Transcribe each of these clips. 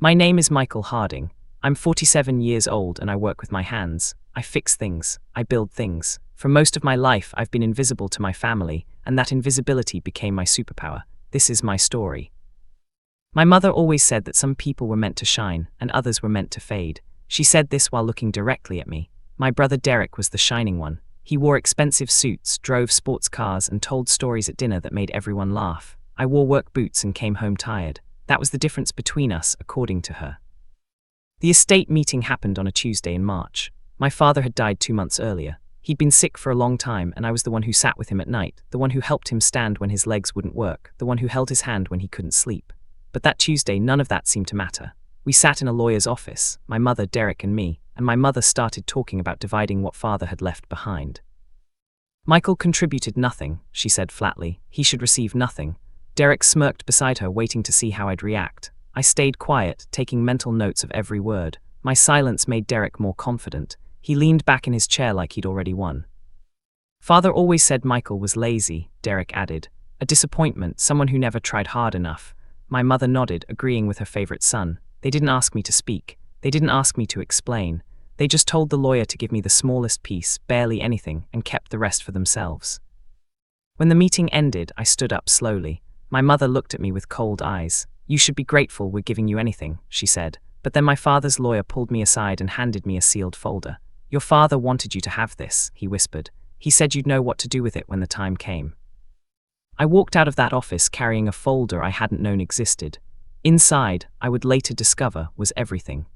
My name is Michael Harding. I'm 47 years old and I work with my hands. I fix things. I build things. For most of my life, I've been invisible to my family, and that invisibility became my superpower. This is my story. My mother always said that some people were meant to shine and others were meant to fade. She said this while looking directly at me. My brother Derek was the shining one. He wore expensive suits, drove sports cars, and told stories at dinner that made everyone laugh. I wore work boots and came home tired. That was the difference between us, according to her. The estate meeting happened on a Tuesday in March. My father had died 2 months earlier. He'd been sick for a long time, and I was the one who sat with him at night, the one who helped him stand when his legs wouldn't work, the one who held his hand when he couldn't sleep. But that Tuesday, none of that seemed to matter. We sat in a lawyer's office, my mother, Derek, and me, and my mother started talking about dividing what father had left behind. Michael contributed nothing, she said flatly. He should receive nothing. Derek smirked beside her, waiting to see how I'd react. I stayed quiet, taking mental notes of every word. My silence made Derek more confident. He leaned back in his chair like he'd already won. Father always said Michael was lazy, Derek added. A disappointment, someone who never tried hard enough. My mother nodded, agreeing with her favorite son. They didn't ask me to speak. They didn't ask me to explain. They just told the lawyer to give me the smallest piece, barely anything, and kept the rest for themselves. When the meeting ended, I stood up slowly. My mother looked at me with cold eyes. You should be grateful we're giving you anything, she said. But then my father's lawyer pulled me aside and handed me a sealed folder. Your father wanted you to have this, he whispered. He said you'd know what to do with it when the time came. I walked out of that office carrying a folder I hadn't known existed. Inside, I would later discover, was everything.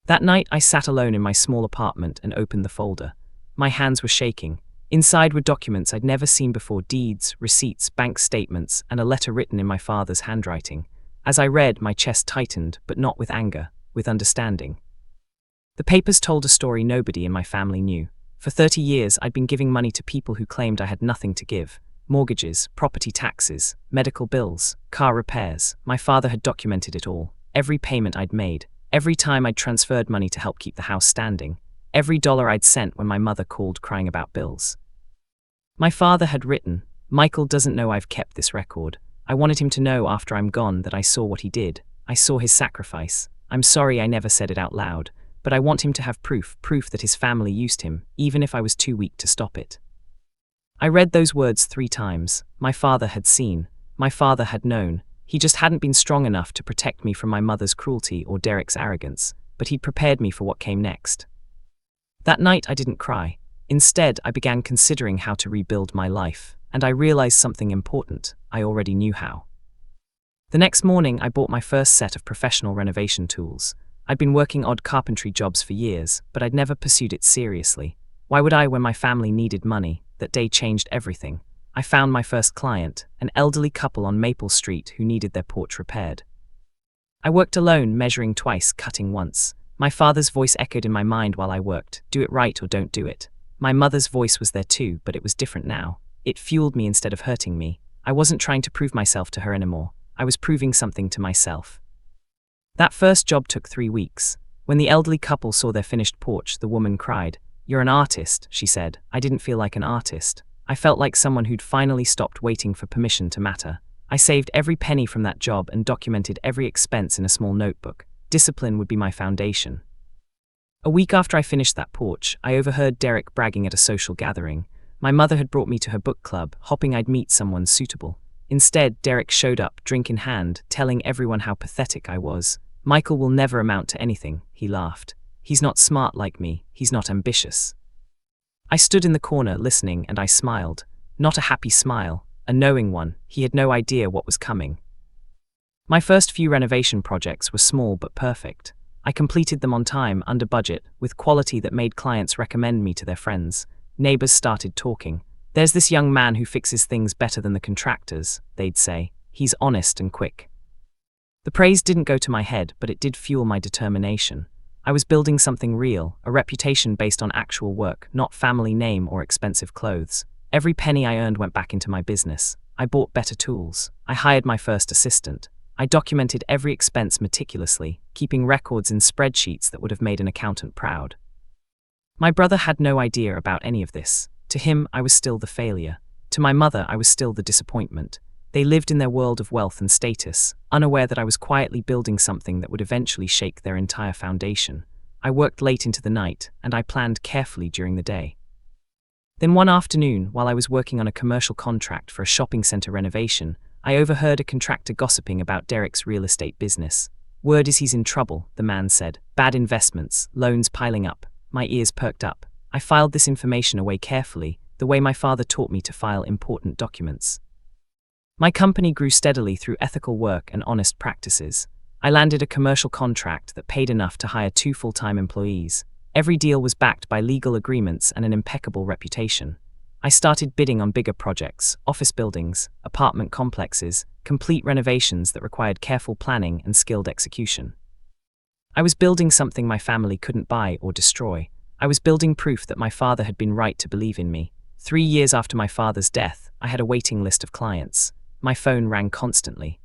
That night, I sat alone in my small apartment and opened the folder. My hands were shaking. Inside were documents I'd never seen before, deeds, receipts, bank statements, and a letter written in my father's handwriting. As I read, my chest tightened, but not with anger, with understanding. The papers told a story nobody in my family knew. For 30 years, I'd been giving money to people who claimed I had nothing to give. Mortgages, property taxes, medical bills, car repairs. My father had documented it all. Every payment I'd made. Every time I'd transferred money to help keep the house standing. Every dollar I'd sent when my mother called crying about bills. My father had written, Michael doesn't know I've kept this record. I wanted him to know after I'm gone that I saw what he did. I saw his sacrifice. I'm sorry I never said it out loud, but I want him to have proof that his family used him, even if I was too weak to stop it. I read those words 3 times. My father had seen. My father had known. He just hadn't been strong enough to protect me from my mother's cruelty or Derek's arrogance, but he'd prepared me for what came next. That night I didn't cry. Instead, I began considering how to rebuild my life, and I realized something important. I already knew how. The next morning, I bought my first set of professional renovation tools. I'd been working odd carpentry jobs for years, but I'd never pursued it seriously. Why would I when my family needed money? That day changed everything. I found my first client, an elderly couple on Maple Street who needed their porch repaired. I worked alone, measuring twice, cutting once. My father's voice echoed in my mind while I worked. Do it right or don't do it. My mother's voice was there too, but it was different now. It fueled me instead of hurting me. I wasn't trying to prove myself to her anymore. I was proving something to myself. That first job took 3 weeks. When the elderly couple saw their finished porch, the woman cried. You're an artist, she said. I didn't feel like an artist. I felt like someone who'd finally stopped waiting for permission to matter. I saved every penny from that job and documented every expense in a small notebook. Discipline would be my foundation. A week after I finished that porch, I overheard Derek bragging at a social gathering. My mother had brought me to her book club, hoping I'd meet someone suitable. Instead, Derek showed up, drink in hand, telling everyone how pathetic I was. Michael will never amount to anything, he laughed. He's not smart like me, he's not ambitious. I stood in the corner listening and I smiled. Not a happy smile, a knowing one. He had no idea what was coming. My first few renovation projects were small but perfect. I completed them on time, under budget, with quality that made clients recommend me to their friends. Neighbors started talking. There's this young man who fixes things better than the contractors, they'd say. He's honest and quick. The praise didn't go to my head, but it did fuel my determination. I was building something real, a reputation based on actual work, not family name or expensive clothes. Every penny I earned went back into my business. I bought better tools. I hired my first assistant. I documented every expense meticulously, keeping records in spreadsheets that would have made an accountant proud. My brother had no idea about any of this. To him, I was still the failure. To my mother, I was still the disappointment. They lived in their world of wealth and status, unaware that I was quietly building something that would eventually shake their entire foundation. I worked late into the night, and I planned carefully during the day. Then one afternoon, while I was working on a commercial contract for a shopping center renovation, I overheard a contractor gossiping about Derek's real estate business. "Word is he's in trouble," the man said. "Bad investments, loans piling up." My ears perked up. I filed this information away carefully, the way my father taught me to file important documents. My company grew steadily through ethical work and honest practices. I landed a commercial contract that paid enough to hire 2 full-time employees. Every deal was backed by legal agreements and an impeccable reputation. I started bidding on bigger projects, office buildings, apartment complexes, complete renovations that required careful planning and skilled execution. I was building something my family couldn't buy or destroy. I was building proof that my father had been right to believe in me. 3 years after my father's death, I had a waiting list of clients. My phone rang constantly.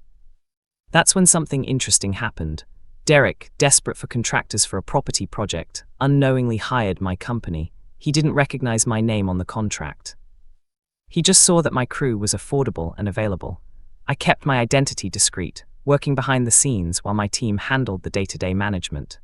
That's when something interesting happened. Derek, desperate for contractors for a property project, unknowingly hired my company. He didn't recognize my name on the contract. He just saw that my crew was affordable and available. I kept my identity discreet, working behind the scenes while my team handled the day-to-day management.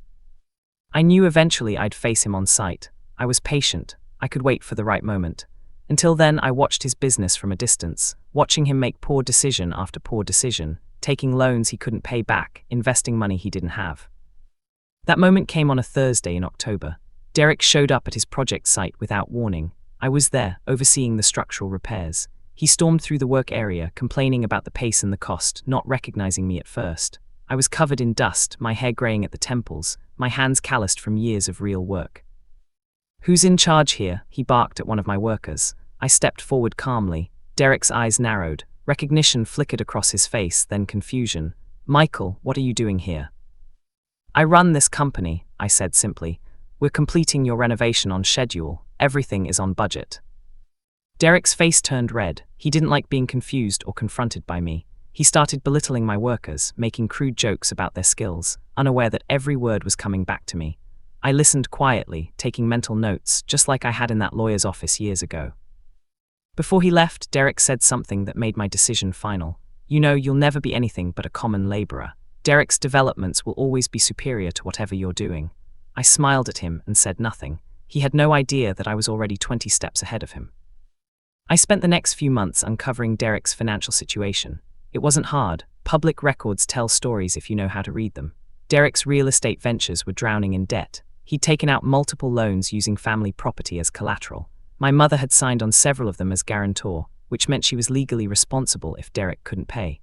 I knew eventually I'd face him on site. I was patient. I could wait for the right moment. Until then, I watched his business from a distance, watching him make poor decision after poor decision, taking loans he couldn't pay back, investing money he didn't have. That moment came on a Thursday in October. Derek showed up at his project site without warning. I was there, overseeing the structural repairs. He stormed through the work area, complaining about the pace and the cost, not recognizing me at first. I was covered in dust, my hair graying at the temples, my hands calloused from years of real work. "Who's in charge here?" he barked at one of my workers. I stepped forward calmly. Derek's eyes narrowed. Recognition flickered across his face, then confusion. "Michael, what are you doing here?" "I run this company," I said simply. "We're completing your renovation on schedule. Everything is on budget." Derek's face turned red. He didn't like being confused or confronted by me. He started belittling my workers, making crude jokes about their skills, unaware that every word was coming back to me. I listened quietly, taking mental notes, just like I had in that lawyer's office years ago. Before he left, Derek said something that made my decision final. "You know, you'll never be anything but a common laborer. Derek's developments will always be superior to whatever you're doing." I smiled at him and said nothing. He had no idea that I was already 20 steps ahead of him. I spent the next few months uncovering Derek's financial situation. It wasn't hard. Public records tell stories if you know how to read them. Derek's real estate ventures were drowning in debt. He'd taken out multiple loans using family property as collateral. My mother had signed on several of them as guarantor, which meant she was legally responsible if Derek couldn't pay.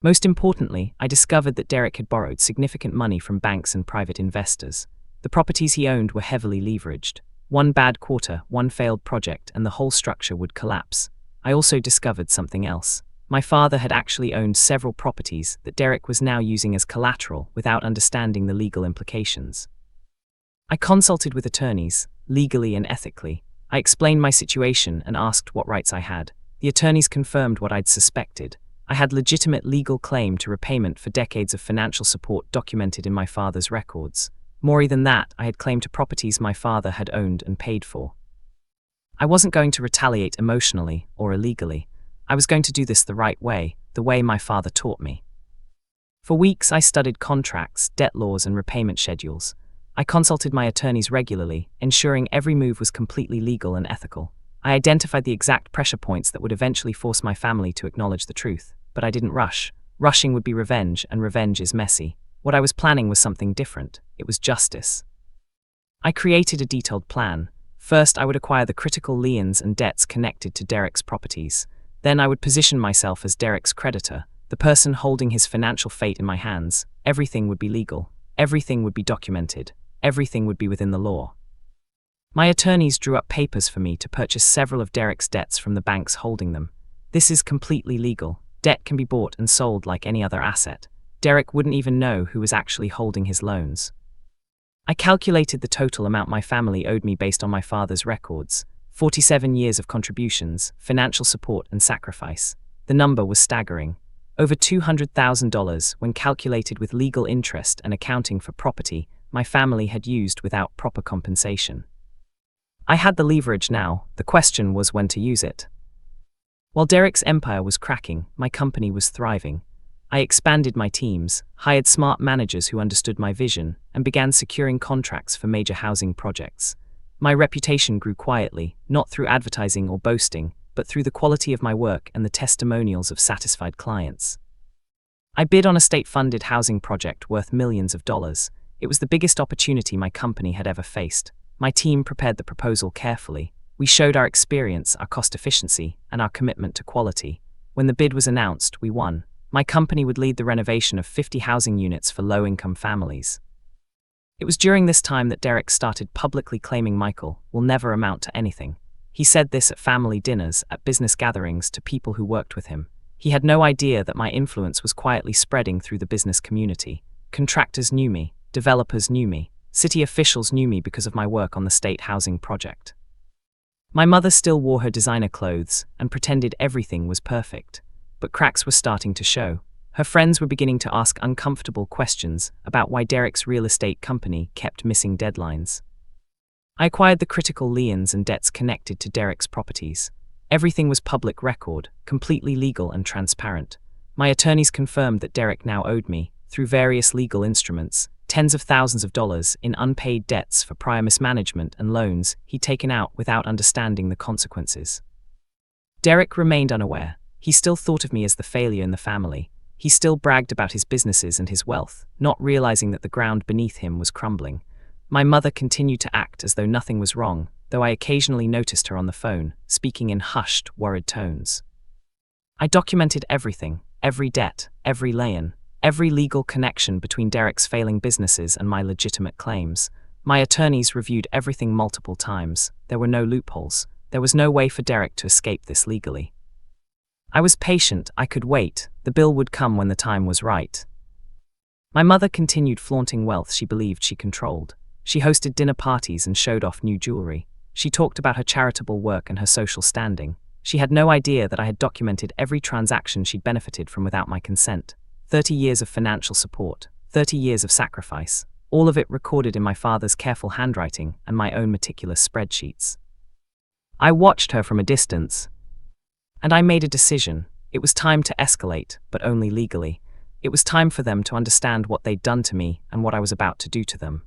Most importantly, I discovered that Derek had borrowed significant money from banks and private investors. The properties he owned were heavily leveraged. One bad quarter, one failed project, and the whole structure would collapse. I also discovered something else. My father had actually owned several properties that Derek was now using as collateral without understanding the legal implications. I consulted with attorneys, legally and ethically. I explained my situation and asked what rights I had. The attorneys confirmed what I'd suspected. I had legitimate legal claim to repayment for decades of financial support documented in my father's records. More than that, I had claim to properties my father had owned and paid for. I wasn't going to retaliate emotionally or illegally. I was going to do this the right way, the way my father taught me. For weeks, I studied contracts, debt laws, and repayment schedules. I consulted my attorneys regularly, ensuring every move was completely legal and ethical. I identified the exact pressure points that would eventually force my family to acknowledge the truth, but I didn't rush. Rushing would be revenge, and revenge is messy. What I was planning was something different. It was justice. I created a detailed plan. First, I would acquire the critical liens and debts connected to Derek's properties. Then I would position myself as Derek's creditor, the person holding his financial fate in my hands. Everything would be legal. Everything would be documented. Everything would be within the law. My attorneys drew up papers for me to purchase several of Derek's debts from the banks holding them. This is completely legal. Debt can be bought and sold like any other asset. Derek wouldn't even know who was actually holding his loans. I calculated the total amount my family owed me based on my father's records. 47 years of contributions, financial support, and sacrifice. The number was staggering. Over $200,000 when calculated with legal interest and accounting for property my family had used without proper compensation. I had the leverage now. The question was when to use it. While Derek's empire was cracking, my company was thriving. I expanded my teams, hired smart managers who understood my vision, and began securing contracts for major housing projects. My reputation grew quietly, not through advertising or boasting, but through the quality of my work and the testimonials of satisfied clients. I bid on a state-funded housing project worth millions of dollars. It was the biggest opportunity my company had ever faced. My team prepared the proposal carefully. We showed our experience, our cost efficiency, and our commitment to quality. When the bid was announced, we won. My company would lead the renovation of 50 housing units for low-income families. It was during this time that Derek started publicly claiming Michael will never amount to anything. He said this at family dinners, at business gatherings, to people who worked with him. He had no idea that my influence was quietly spreading through the business community. Contractors knew me, developers knew me, city officials knew me because of my work on the state housing project. My mother still wore her designer clothes and pretended everything was perfect. But cracks were starting to show. Her friends were beginning to ask uncomfortable questions about why Derek's real estate company kept missing deadlines. I acquired the critical liens and debts connected to Derek's properties. Everything was public record, completely legal and transparent. My attorneys confirmed that Derek now owed me, through various legal instruments, tens of thousands of dollars in unpaid debts for prior mismanagement and loans he'd taken out without understanding the consequences. Derek remained unaware. He still thought of me as the failure in the family. He still bragged about his businesses and his wealth, not realizing that the ground beneath him was crumbling. My mother continued to act as though nothing was wrong, though I occasionally noticed her on the phone, speaking in hushed, worried tones. I documented everything, every debt, every lay-in, every legal connection between Derek's failing businesses and my legitimate claims. My attorneys reviewed everything multiple times. There were no loopholes. There was no way for Derek to escape this legally. I was patient. I could wait. The bill would come when the time was right. My mother continued flaunting wealth she believed she controlled. She hosted dinner parties and showed off new jewelry. She talked about her charitable work and her social standing. She had no idea that I had documented every transaction she'd benefited from without my consent. 30 years of financial support, 30 years of sacrifice, all of it recorded in my father's careful handwriting and my own meticulous spreadsheets. I watched her from a distance, and I made a decision. It was time to escalate, but only legally. It was time for them to understand what they'd done to me and what I was about to do to them.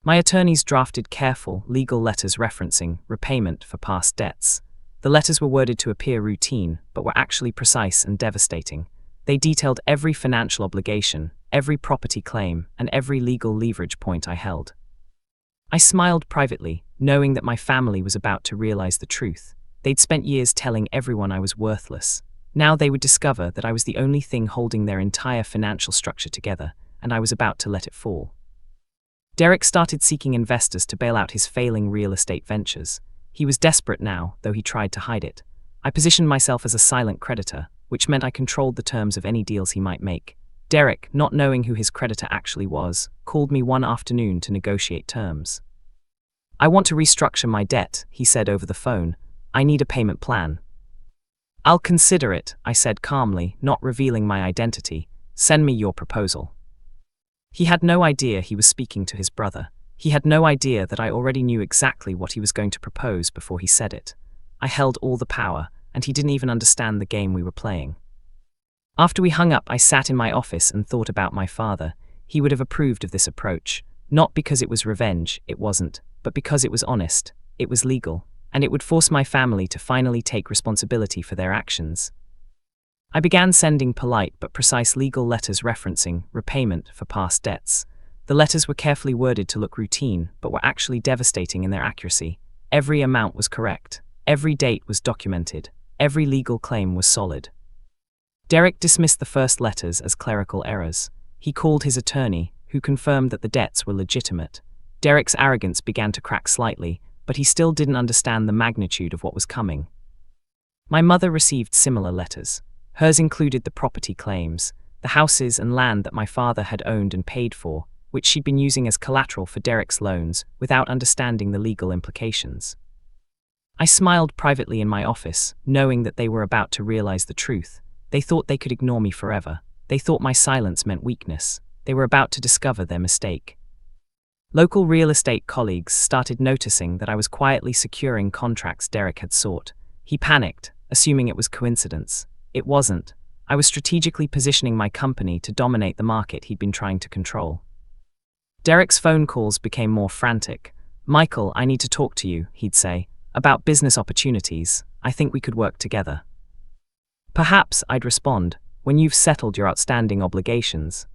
My attorneys drafted careful, legal letters referencing repayment for past debts. The letters were worded to appear routine, but were actually precise and devastating. They detailed every financial obligation, every property claim, and every legal leverage point I held. I smiled privately, knowing that my family was about to realize the truth. They'd spent years telling everyone I was worthless. Now they would discover that I was the only thing holding their entire financial structure together, and I was about to let it fall. Derek started seeking investors to bail out his failing real estate ventures. He was desperate now, though he tried to hide it. I positioned myself as a silent creditor, which meant I controlled the terms of any deals he might make. Derek, not knowing who his creditor actually was, called me one afternoon to negotiate terms. "I want to restructure my debt," he said over the phone. "I need a payment plan." "I'll consider it," I said calmly, not revealing my identity. "Send me your proposal." He had no idea he was speaking to his brother. He had no idea that I already knew exactly what he was going to propose before he said it. I held all the power, and he didn't even understand the game we were playing. After we hung up, I sat in my office and thought about my father. He would have approved of this approach, not because it was revenge, it wasn't, but because it was honest, it was legal, and it would force my family to finally take responsibility for their actions. I began sending polite but precise legal letters referencing repayment for past debts. The letters were carefully worded to look routine, but were actually devastating in their accuracy. Every amount was correct. Every date was documented. Every legal claim was solid. Derek dismissed the first letters as clerical errors. He called his attorney, who confirmed that the debts were legitimate. Derek's arrogance began to crack slightly, but he still didn't understand the magnitude of what was coming. My mother received similar letters. Hers included the property claims, the houses and land that my father had owned and paid for, which she'd been using as collateral for Derek's loans without understanding the legal implications. I smiled privately in my office, knowing that they were about to realize the truth. They thought they could ignore me forever. They thought my silence meant weakness. They were about to discover their mistake. Local real estate colleagues started noticing that I was quietly securing contracts Derek had sought. He panicked, assuming it was coincidence. It wasn't. I was strategically positioning my company to dominate the market he'd been trying to control. Derek's phone calls became more frantic. "Michael, I need to talk to you," he'd say, "about business opportunities. I think we could work together." "Perhaps," I'd respond, "when you've settled your outstanding obligations."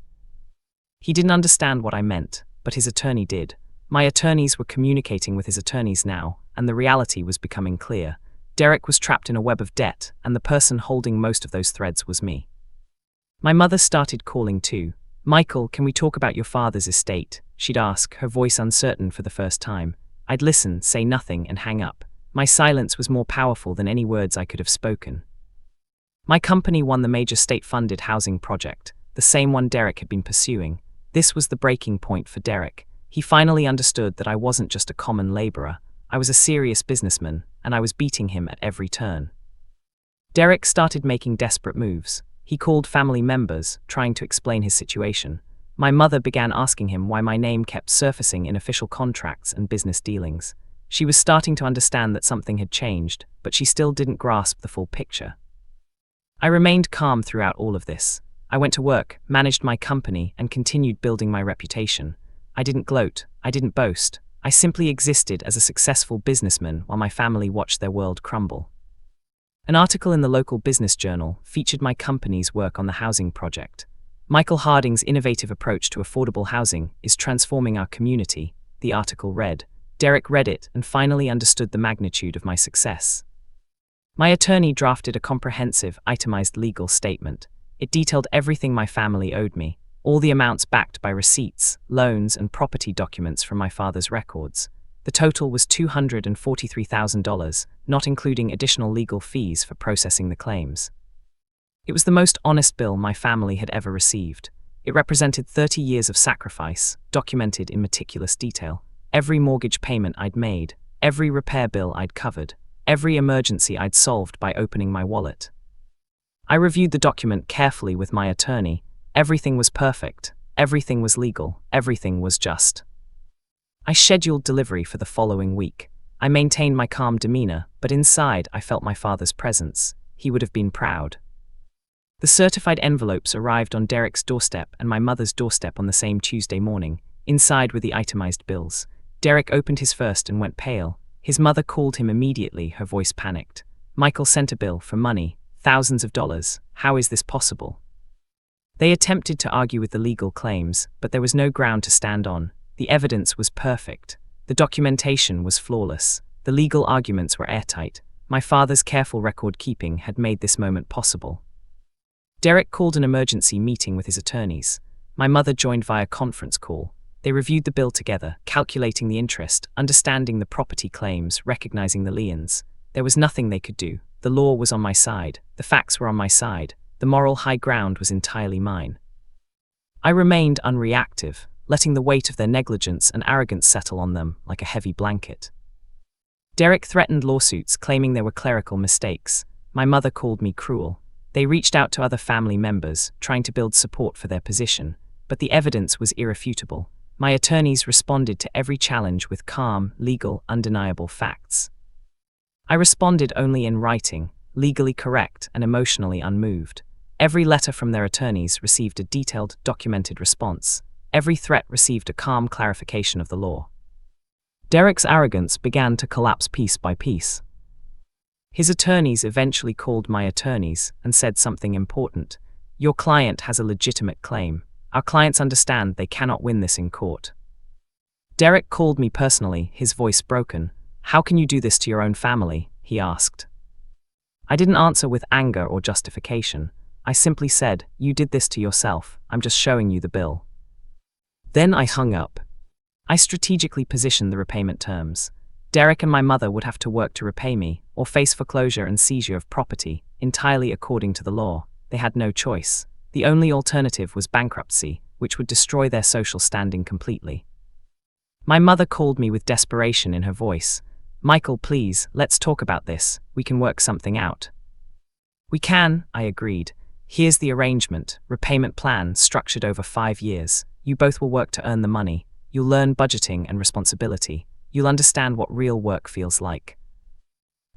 He didn't understand what I meant, but his attorney did. My attorneys were communicating with his attorneys now, and the reality was becoming clear. Derek was trapped in a web of debt, and the person holding most of those threads was me. My mother started calling too. "Michael, can we talk about your father's estate?" she'd ask, her voice uncertain for the first time. I'd listen, say nothing, and hang up. My silence was more powerful than any words I could have spoken. My company won the major state-funded housing project, the same one Derek had been pursuing. This was the breaking point for Derek. He finally understood that I wasn't just a common laborer. I was a serious businessman, and I was beating him at every turn. Derek started making desperate moves. He called family members, trying to explain his situation. My mother began asking him why my name kept surfacing in official contracts and business dealings. She was starting to understand that something had changed, but she still didn't grasp the full picture. I remained calm throughout all of this. I went to work, managed my company, and continued building my reputation. I didn't gloat, I didn't boast. I simply existed as a successful businessman while my family watched their world crumble. An article in the local business journal featured my company's work on the housing project. "Michael Harding's innovative approach to affordable housing is transforming our community," the article read. Derek read it and finally understood the magnitude of my success. My attorney drafted a comprehensive, itemized legal statement. It detailed everything my family owed me, all the amounts backed by receipts, loans, and property documents from my father's records. The total was $243,000, not including additional legal fees for processing the claims. It was the most honest bill my family had ever received. It represented 30 years of sacrifice, documented in meticulous detail. Every mortgage payment I'd made, every repair bill I'd covered, every emergency I'd solved by opening my wallet. I reviewed the document carefully with my attorney. Everything was perfect, everything was legal, everything was just. I scheduled delivery for the following week. I maintained my calm demeanor, but inside I felt my father's presence. He would have been proud. The certified envelopes arrived on Derek's doorstep and my mother's doorstep on the same Tuesday morning. Inside were the itemized bills. Derek opened his first and went pale. His mother called him immediately, her voice panicked. "Michael sent a bill for money, thousands of dollars. How is this possible?" They attempted to argue with the legal claims, but there was no ground to stand on. The evidence was perfect. The documentation was flawless. The legal arguments were airtight. My father's careful record-keeping had made this moment possible. Derek called an emergency meeting with his attorneys. My mother joined via conference call. They reviewed the bill together, calculating the interest, understanding the property claims, recognizing the liens. There was nothing they could do. The law was on my side. The facts were on my side. The moral high ground was entirely mine. I remained unreactive, letting the weight of their negligence and arrogance settle on them like a heavy blanket. Derek threatened lawsuits, claiming there were clerical mistakes. My mother called me cruel. They reached out to other family members, trying to build support for their position, but the evidence was irrefutable. My attorneys responded to every challenge with calm, legal, undeniable facts. I responded only in writing, legally correct and emotionally unmoved. Every letter from their attorneys received a detailed, documented response. Every threat received a calm clarification of the law. Derek's arrogance began to collapse piece by piece. His attorneys eventually called my attorneys and said something important. "Your client has a legitimate claim. Our clients understand they cannot win this in court." Derek called me personally, his voice broken. "How can you do this to your own family?" he asked. I didn't answer with anger or justification. I simply said, "You did this to yourself. I'm just showing you the bill." Then I hung up. I strategically positioned the repayment terms. Derek and my mother would have to work to repay me, or face foreclosure and seizure of property, entirely according to the law. They had no choice. The only alternative was bankruptcy, which would destroy their social standing completely. My mother called me with desperation in her voice. "Michael, please, let's talk about this. We can work something out." "We can," I agreed. "Here's the arrangement, repayment plan structured over 5 years. You both will work to earn the money. You'll learn budgeting and responsibility. You'll understand what real work feels like."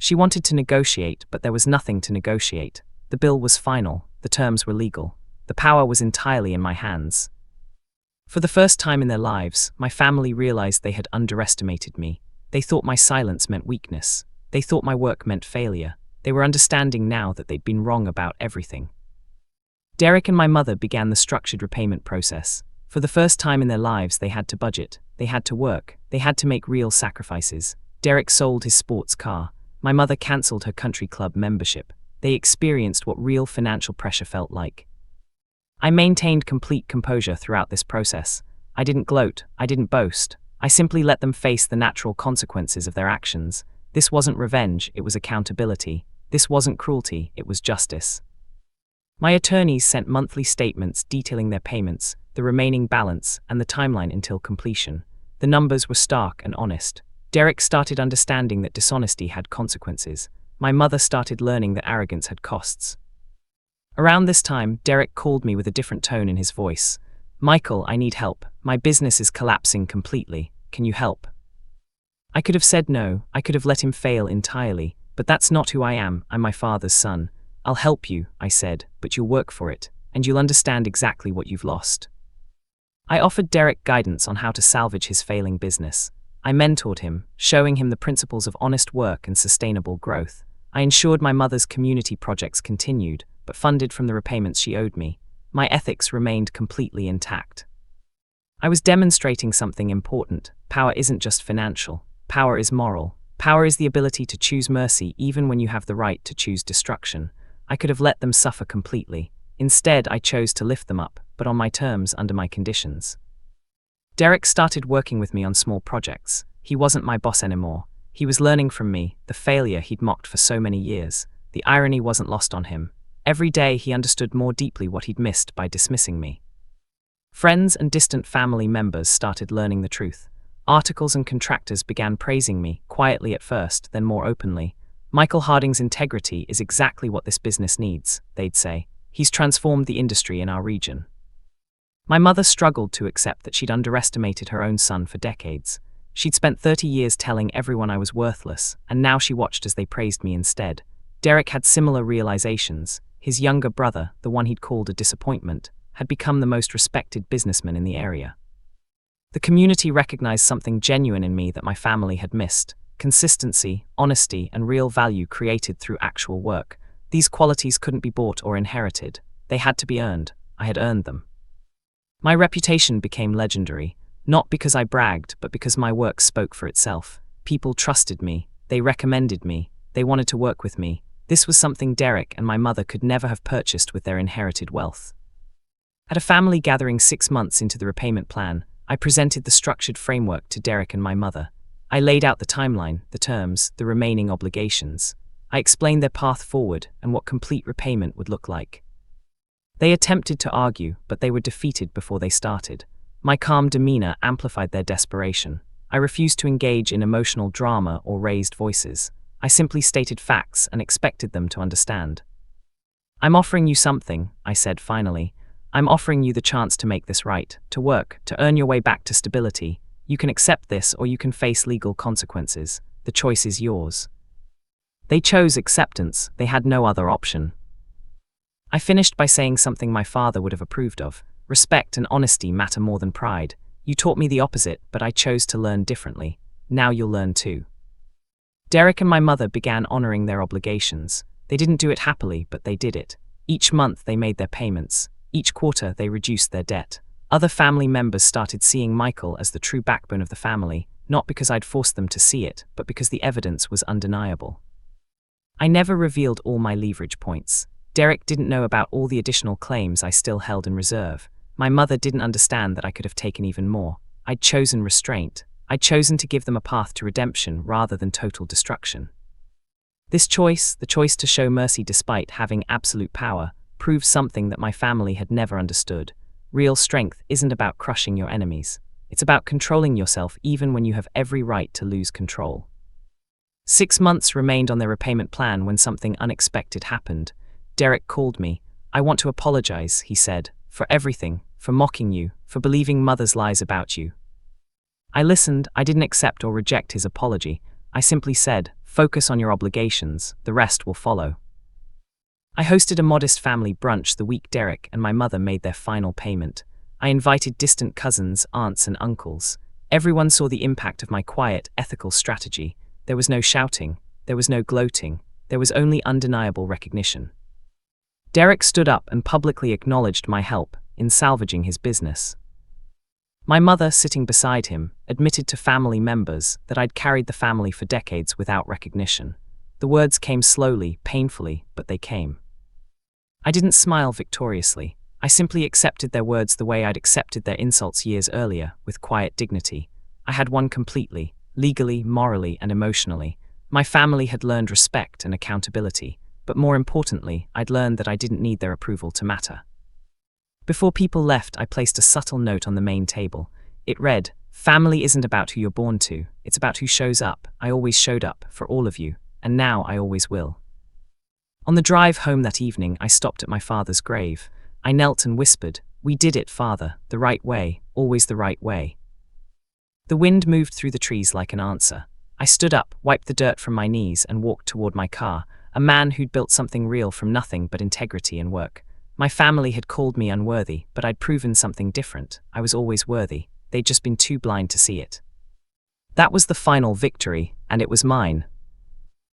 She wanted to negotiate, but there was nothing to negotiate. The bill was final, the terms were legal. The power was entirely in my hands. For the first time in their lives, my family realized they had underestimated me. They thought my silence meant weakness. They thought my work meant failure. They were understanding now that they'd been wrong about everything. Derek and my mother began the structured repayment process. For the first time in their lives, they had to budget. They had to work. They had to make real sacrifices. Derek sold his sports car. My mother cancelled her country club membership. They experienced what real financial pressure felt like. I maintained complete composure throughout this process. I didn't gloat. I didn't boast. I simply let them face the natural consequences of their actions. This wasn't revenge, it was accountability. This wasn't cruelty, it was justice. My attorneys sent monthly statements detailing their payments, the remaining balance, and the timeline until completion. The numbers were stark and honest. Derek started understanding that dishonesty had consequences. My mother started learning that arrogance had costs. Around this time, Derek called me with a different tone in his voice. "Michael, I need help. My business is collapsing completely. Can you help?" I could have said no. I could have let him fail entirely. But that's not who I am. I'm my father's son. "I'll help you," I said, "but you'll work for it, and you'll understand exactly what you've lost." I offered Derek guidance on how to salvage his failing business. I mentored him, showing him the principles of honest work and sustainable growth. I ensured my mother's community projects continued, but funded from the repayments she owed me. My ethics remained completely intact. I was demonstrating something important. Power isn't just financial. Power is moral. Power is the ability to choose mercy even when you have the right to choose destruction. I could have let them suffer completely. Instead, I chose to lift them up, but on my terms, under my conditions. Derek started working with me on small projects. He wasn't my boss anymore. He was learning from me, the failure he'd mocked for so many years. The irony wasn't lost on him. Every day he understood more deeply what he'd missed by dismissing me. Friends and distant family members started learning the truth. Articles and contractors began praising me, quietly at first, then more openly. "Michael Harding's integrity is exactly what this business needs," they'd say. "He's transformed the industry in our region." My mother struggled to accept that she'd underestimated her own son for decades. She'd spent 30 years telling everyone I was worthless, and now she watched as they praised me instead. Derek had similar realizations. His younger brother, the one he'd called a disappointment, had become the most respected businessman in the area. The community recognized something genuine in me that my family had missed: consistency, honesty, and real value created through actual work. These qualities couldn't be bought or inherited. They had to be earned. I had earned them. My reputation became legendary, not because I bragged, but because my work spoke for itself. People trusted me. They recommended me. They wanted to work with me. This was something Derek and my mother could never have purchased with their inherited wealth. At a family gathering 6 months into the repayment plan, I presented the structured framework to Derek and my mother. I laid out the timeline, the terms, the remaining obligations. I explained their path forward and what complete repayment would look like. They attempted to argue, but they were defeated before they started. My calm demeanor amplified their desperation. I refused to engage in emotional drama or raised voices. I simply stated facts and expected them to understand. "I'm offering you something," I said finally. "I'm offering you the chance to make this right, to work, to earn your way back to stability. You can accept this or you can face legal consequences. The choice is yours." They chose acceptance. They had no other option. I finished by saying something my father would have approved of. "Respect and honesty matter more than pride. You taught me the opposite, but I chose to learn differently. Now you'll learn too." Derek and my mother began honoring their obligations. They didn't do it happily, but they did it. Each month they made their payments. Each quarter they reduced their debt. Other family members started seeing Michael as the true backbone of the family, not because I'd forced them to see it, but because the evidence was undeniable. I never revealed all my leverage points. Derek didn't know about all the additional claims I still held in reserve. My mother didn't understand that I could have taken even more. I'd chosen restraint. I'd chosen to give them a path to redemption rather than total destruction. This choice, the choice to show mercy despite having absolute power, proved something that my family had never understood. Real strength isn't about crushing your enemies. It's about controlling yourself even when you have every right to lose control. 6 months remained on their repayment plan when something unexpected happened. Derek called me. "I want to apologize," he said, "for everything, for mocking you, for believing mother's lies about you." I listened. I didn't accept or reject his apology. I simply said, Focus on your obligations, the rest will follow. I hosted a modest family brunch the week Derek and my mother made their final payment. I invited distant cousins, aunts, and uncles. Everyone saw the impact of my quiet, ethical strategy. There was no shouting, there was no gloating, there was only undeniable recognition. Derek stood up and publicly acknowledged my help in salvaging his business. My mother, sitting beside him, admitted to family members that I'd carried the family for decades without recognition. The words came slowly, painfully, but they came. I didn't smile victoriously. I simply accepted their words the way I'd accepted their insults years earlier, with quiet dignity. I had won completely, legally, morally, and emotionally. My family had learned respect and accountability, but more importantly, I'd learned that I didn't need their approval to matter. Before people left, I placed a subtle note on the main table. It read, "Family isn't about who you're born to, it's about who shows up. I always showed up, for all of you, and now I always will." On the drive home that evening, I stopped at my father's grave. I knelt and whispered, "We did it, Father, the right way, always the right way." The wind moved through the trees like an answer. I stood up, wiped the dirt from my knees, and walked toward my car, a man who'd built something real from nothing but integrity and work. My family had called me unworthy, but I'd proven something different. I was always worthy. They'd just been too blind to see it. That was the final victory, and it was mine,